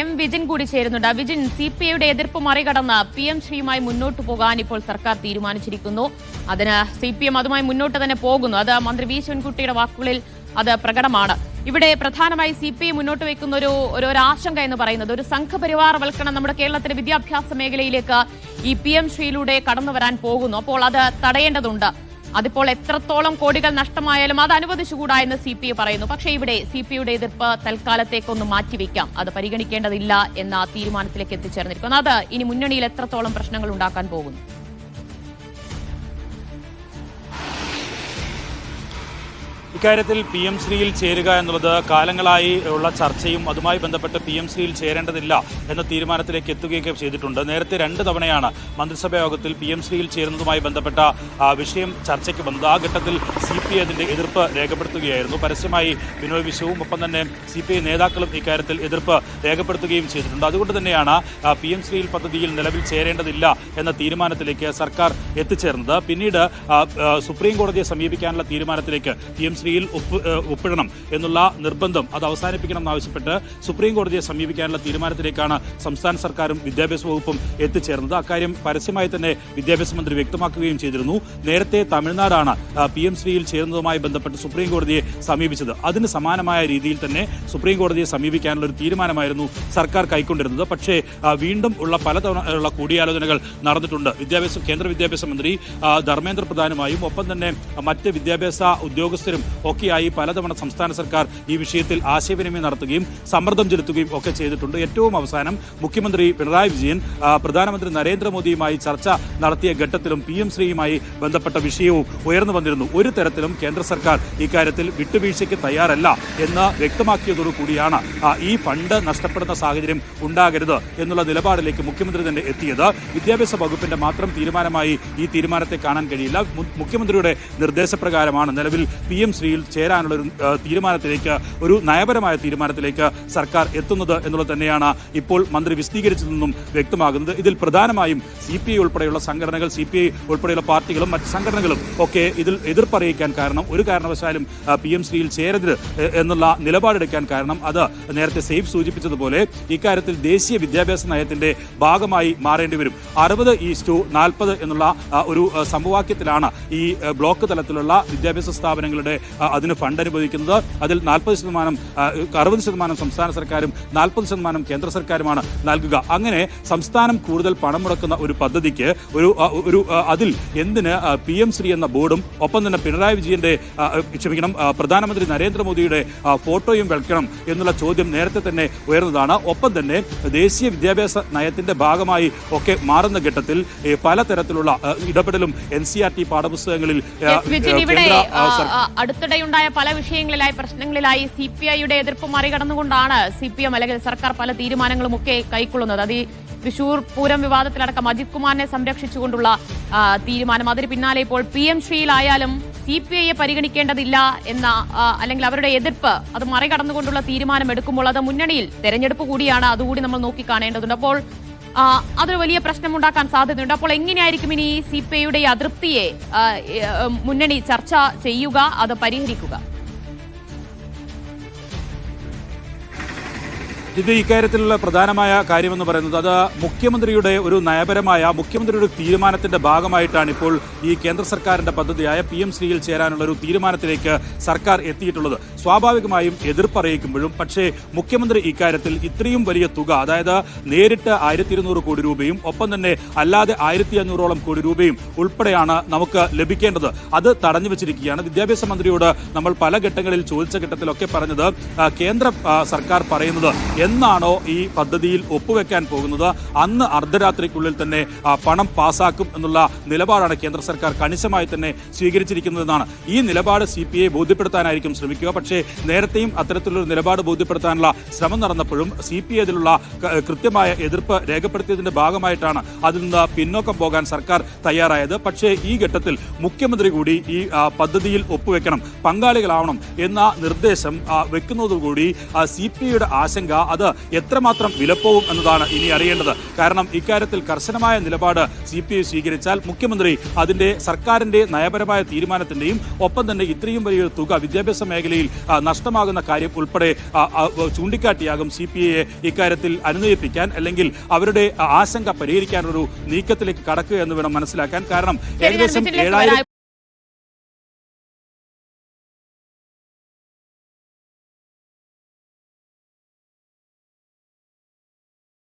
M Vijin കൂടി ചേരുന്നുണ്ട്. വിജിൻ, CPIയുടെ എതിർപ്പ് മറികടന്ന് PM ശ്രീയുമായി മുന്നോട്ട് പോകാൻ ഇപ്പോൾ സർക്കാർ തീരുമാനിച്ചിരിക്കുന്നു. അതിന് CPM അതുമായി മുന്നോട്ട് തന്നെ പോകുന്നു. അത് മന്ത്രി വി ശിവൻകുട്ടിയുടെ വാക്കുകളിൽ അത് പ്രകടമാണ്. ഇവിടെ പ്രധാനമായി CPI മുന്നോട്ട് വയ്ക്കുന്ന ഒരു ആശങ്ക എന്ന് പറയുന്നത് ഒരു സംഘപരിവാരവൽക്കരണം നമ്മുടെ കേരളത്തിലെ വിദ്യാഭ്യാസ മേഖലയിലേക്ക് ഈ PM ശ്രീയിലൂടെ കടന്നു വരാൻ പോകുന്നു. അപ്പോൾ അത് തടയേണ്ടതുണ്ട്. അതിപ്പോൾ എത്രത്തോളം കോടികൾ നഷ്ടമായാലും അത് അനുവദിച്ചുകൂടാ എന്ന് CPI പറയുന്നു. പക്ഷേ ഇവിടെ CPIയുടെ എതിർപ്പ് തൽക്കാലത്തേക്കൊന്ന് മാറ്റിവെക്കാം, അത് പരിഗണിക്കേണ്ടതില്ല എന്ന തീരുമാനത്തിലേക്ക് എത്തിച്ചേർന്നിരിക്കുന്നു. അത് ഇനി മുന്നണിയിൽ എത്രത്തോളം പ്രശ്നങ്ങൾ ഉണ്ടാക്കാൻ പോകുന്നു? ഇക്കാര്യത്തിൽ PM ശ്രീയിൽ ചേരുക എന്നുള്ളത് കാലങ്ങളായി ഉള്ള ചർച്ചയും അതുമായി ബന്ധപ്പെട്ട് PM ശ്രീയിൽ ചേരേണ്ടതില്ല എന്ന തീരുമാനത്തിലേക്ക് എത്തുകയൊക്കെ ചെയ്തിട്ടുണ്ട്. നേരത്തെ 2 തവണയാണ് മന്ത്രിസഭാ യോഗത്തിൽ PM ശ്രീയിൽ ചേരുന്നതുമായി ബന്ധപ്പെട്ട വിഷയം ചർച്ചയ്ക്ക് വന്നത്. ആ ഘട്ടത്തിൽ CPI അതിന്റെ എതിർപ്പ് രേഖപ്പെടുത്തുകയായിരുന്നു. പരസ്യമായി ബിനോയ് വിശ്വവും ഒപ്പം തന്നെ CPI നേതാക്കളും ഇക്കാര്യത്തിൽ എതിർപ്പ് രേഖപ്പെടുത്തുകയും ചെയ്തിട്ടുണ്ട്. അതുകൊണ്ട് തന്നെയാണ് PM ശ്രീയിൽ പദ്ധതിയിൽ നിലവിൽ ചേരേണ്ടതില്ല എന്ന തീരുമാനത്തിലേക്ക് സർക്കാർ എത്തിച്ചേർന്നത്. പിന്നീട് സുപ്രീം കോടതിയെ സമീപിക്കാനുള്ള തീരുമാനത്തിലേക്ക് PM ശ്രീയിൽ ഒപ്പിടണം എന്നുള്ള നിർബന്ധം അത് അവസാനിപ്പിക്കണം എന്നാവശ്യപ്പെട്ട് സുപ്രീം കോടതിയെ സമീപിക്കാനുള്ള തീരുമാനത്തിലേക്കാണ് സംസ്ഥാന സർക്കാരും വിദ്യാഭ്യാസ വകുപ്പും എത്തിച്ചേർന്നത്. അക്കാര്യം പരസ്യമായി തന്നെ വിദ്യാഭ്യാസ മന്ത്രി വ്യക്തമാക്കുകയും ചെയ്തിരുന്നു. നേരത്തെ തമിഴ്നാടാണ് PM ശ്രീയിൽ ചേരുന്നതുമായി ബന്ധപ്പെട്ട് സുപ്രീം കോടതിയെ സമീപിച്ചത്. അതിന് സമാനമായ രീതിയിൽ തന്നെ സുപ്രീം കോടതിയെ സമീപിക്കാനുള്ള ഒരു തീരുമാനമായിരുന്നു സർക്കാർ കൈക്കൊണ്ടിരുന്നത്. പക്ഷേ വീണ്ടും ഉള്ള പലതവണ കൂടിയാലോചനകൾ നടന്നിട്ടുണ്ട്. കേന്ദ്ര വിദ്യാഭ്യാസ മന്ത്രി ധർമ്മേന്ദ്ര പ്രധാനുമായും ഒപ്പം തന്നെ മറ്റ് വിദ്യാഭ്യാസ ഉദ്യോഗസ്ഥരും ഒക്കെയായി പലതവണ സംസ്ഥാന സർക്കാർ ഈ വിഷയത്തിൽ ആശയവിനിമയം നടത്തുകയും സമ്മർദ്ദം ചെലുത്തുകയും ഒക്കെ ചെയ്തിട്ടുണ്ട്. ഏറ്റവും അവസാനം മുഖ്യമന്ത്രി പിണറായി വിജയൻ പ്രധാനമന്ത്രി നരേന്ദ്രമോദിയുമായി ചർച്ച നടത്തിയ ഘട്ടത്തിലും PM ശ്രീയുമായി ബന്ധപ്പെട്ട വിഷയവും ഉയർന്നു വന്നിരുന്നു. ഒരു തരത്തിലും കേന്ദ്ര സർക്കാർ ഇക്കാര്യത്തിൽ വിട്ടുവീഴ്ചയ്ക്ക് തയ്യാറല്ല എന്ന് വ്യക്തമാക്കിയതോടുകൂടിയാണ് ഈ ഫണ്ട് നഷ്ടപ്പെടുന്ന സാഹചര്യം ഉണ്ടാകരുത് എന്നുള്ള നിലപാടിലേക്ക് മുഖ്യമന്ത്രി തന്നെ എത്തിയത്. വിദ്യാഭ്യാസ വകുപ്പിന്റെ മാത്രം തീരുമാനമായി ഈ തീരുമാനത്തെ കാണാൻ കഴിയില്ല. മുഖ്യമന്ത്രിയുടെ നിർദ്ദേശപ്രകാരമാണ് നിലവിൽ PM ശ്രീയിൽ ചേരാനുള്ള ഒരു തീരുമാനത്തിലേക്ക്, ഒരു നയപരമായ തീരുമാനത്തിലേക്ക് സർക്കാർ എത്തുന്നത് എന്നുള്ളത് തന്നെയാണ് ഇപ്പോൾ മന്ത്രി വിശദീകരിച്ചതെന്നും വ്യക്തമാകുന്നത്. ഇതിൽ പ്രധാനമായും CPI ഉൾപ്പെടെയുള്ള സംഘടനകൾ, CPI ഉൾപ്പെടെയുള്ള പാർട്ടികളും മറ്റ് സംഘടനകളും ഒക്കെ ഇതിൽ എതിർപ്പറിയിക്കാൻ കാരണം, ഒരു കാരണവശാലും PM ശ്രീയിൽ ചേരരുത് എന്നുള്ള നിലപാടെടുക്കാൻ കാരണം, അത് നേരത്തെ സേഫ് സൂചിപ്പിച്ചതുപോലെ ഇക്കാര്യത്തിൽ ദേശീയ വിദ്യാഭ്യാസ നയത്തിന്റെ ഭാഗമായി മാറേണ്ടി വരും. 60:40 എന്നുള്ള ഒരു സമവാക്യത്തിലാണ് ഈ ബ്ലോക്ക് തലത്തിലുള്ള വിദ്യാഭ്യാസ സ്ഥാപനങ്ങളുടെ അതിന് ഫണ്ട് അനുവദിക്കുന്നത്. അതിൽ 60% സംസ്ഥാന സർക്കാരും 40% കേന്ദ്ര സർക്കാരുമാണ് നൽകുക. അങ്ങനെ സംസ്ഥാനം കൂടുതൽ പണം മുടക്കുന്ന ഒരു പദ്ധതിക്ക് അതിൽ എന്തിന് PM ശ്രീ എന്ന ബോർഡും ഒപ്പം തന്നെ പിണറായി വിജയന്റെ പ്രധാനമന്ത്രി നരേന്ദ്രമോദിയുടെ ഫോട്ടോയും വെക്കണം എന്നുള്ള ചോദ്യം നേരത്തെ തന്നെ ഉയർന്നതാണ്. ഒപ്പം തന്നെ ദേശീയ വിദ്യാഭ്യാസ നയത്തിന്റെ ഭാഗമായി ഒക്കെ മാറുന്ന ഘട്ടത്തിൽ പലതരത്തിലുള്ള ഇടപെടലും NCERT പാഠപുസ്തകങ്ങളിൽ അടുത്തിടെയുണ്ടായ പല വിഷയങ്ങളിലായി പ്രശ്നങ്ങളിലായി CPIയുടെ എതിർപ്പ് മറികടന്നുകൊണ്ടാണ് CPM അല്ലെങ്കിൽ സർക്കാർ പല തീരുമാനങ്ങളും ഒക്കെ കൈക്കൊള്ളുന്നത്. അത് ഈ തൃശൂർ പൂരം വിവാദത്തിലടക്കം അജിത് കുമാറിനെ സംരക്ഷിച്ചുകൊണ്ടുള്ള തീരുമാനം, അതിന് പിന്നാലെ ഇപ്പോൾ PM ശ്രീയിലായാലും CPIയെ പരിഗണിക്കേണ്ടതില്ല എന്ന അല്ലെങ്കിൽ അവരുടെ എതിർപ്പ് അത് മറികടന്നുകൊണ്ടുള്ള തീരുമാനം എടുക്കുമ്പോൾ അത് മുന്നണിയിൽ തെരഞ്ഞെടുപ്പ് കൂടിയാണ്, അതുകൂടി നമ്മൾ നോക്കി കാണേണ്ടതുണ്ട്. അപ്പോൾ അതൊരു വലിയ പ്രശ്നമുണ്ടാക്കാൻ സാധ്യതയുണ്ട്. അപ്പോൾ എങ്ങനെയായിരിക്കും ഇനി CPIയുടെ അതൃപ്തിയെ മുന്നണി ചർച്ച ചെയ്യുക, അത് പരിഹരിക്കുക? ഇക്കാര്യത്തിലുള്ള പ്രധാനമായ കാര്യമെന്ന് പറയുന്നത് അത് മുഖ്യമന്ത്രിയുടെ ഒരു മുഖ്യമന്ത്രിയുടെ തീരുമാനത്തിന്റെ ഭാഗമായിട്ടാണ് ഇപ്പോൾ ഈ കേന്ദ്ര സർക്കാരിന്റെ പദ്ധതിയായ PM ശ്രീയിൽ ചേരാനുള്ള ഒരു തീരുമാനത്തിലേക്ക് സർക്കാർ എത്തിയിട്ടുള്ളത്. സ്വാഭാവികമായും എതിർപ്പറിയിക്കുമ്പോഴും പക്ഷേ മുഖ്യമന്ത്രി ഇക്കാര്യത്തിൽ ഇത്രയും വലിയ തുക, അതായത് നേരിട്ട് 1200 കോടി രൂപയും ഒപ്പം തന്നെ അല്ലാതെ 1500ഓളം കോടി രൂപയും ഉൾപ്പെടെയാണ് നമുക്ക് ലഭിക്കേണ്ടത്. അത് തടഞ്ഞു വെച്ചിരിക്കുകയാണ്. വിദ്യാഭ്യാസ മന്ത്രിയോട് നമ്മൾ പല ഘട്ടങ്ങളിൽ ചോദിച്ച ഘട്ടത്തിലൊക്കെ പറഞ്ഞത്, കേന്ദ്ര സർക്കാർ പറയുന്നത് എന്നാണോ ഈ പദ്ധതിയിൽ ഒപ്പുവെക്കാൻ പോകുന്നത് അന്ന് അർദ്ധരാത്രിക്കുള്ളിൽ തന്നെ പണം പാസാക്കും എന്നുള്ള നിലപാടാണ് കേന്ദ്ര സർക്കാർ കണിശമായി തന്നെ സ്വീകരിച്ചിരിക്കുന്നതെന്നാണ്. ഈ നിലപാട് CPI ബോധ്യപ്പെടുത്താനായിരിക്കും ശ്രമിക്കുക. പക്ഷേ നേരത്തെയും അത്തരത്തിലുള്ള നിലപാട് ബോധ്യപ്പെടുത്താനുള്ള ശ്രമം നടന്നപ്പോഴും CPI അതിലുള്ള കൃത്യമായ എതിർപ്പ് രേഖപ്പെടുത്തിയതിന്റെ ഭാഗമായിട്ടാണ് അതിൽ നിന്ന് പിന്നോക്കം പോകാൻ സർക്കാർ തയ്യാറായത്. പക്ഷേ ഈ ഘട്ടത്തിൽ മുഖ്യമന്ത്രി കൂടി ഈ പദ്ധതിയിൽ ഒപ്പുവെക്കണം, പങ്കാളികളാവണം എന്ന നിർദ്ദേശം വെക്കുന്നതോടുകൂടി CPIയുടെ ആശങ്ക അത് എത്രമാത്രം വിലപ്പോവും എന്നതാണ് ഇനി അറിയേണ്ടത്. കാരണം ഇക്കാര്യത്തിൽ കർശനമായ നിലപാട് CPI സ്വീകരിച്ചാൽ മുഖ്യമന്ത്രി അതിന്റെ സർക്കാരിന്റെ നയപരമായ തീരുമാനത്തിന്റെയും ഒപ്പം തന്നെ ഇത്രയും വലിയൊരു തുക വിദ്യാഭ്യാസ മേഖലയിൽ നഷ്ടമാകുന്ന കാര്യം ഉൾപ്പെടെ ചൂണ്ടിക്കാട്ടിയാകും CPIയെ ഇക്കാര്യത്തിൽ അനുനയിപ്പിക്കാൻ അല്ലെങ്കിൽ അവരുടെ ആശങ്ക പരിഹരിക്കാനൊരു നീക്കത്തിലേക്ക് കടക്കുക എന്ന് വേണം മനസ്സിലാക്കാൻ. കാരണം ഏകദേശം 7,000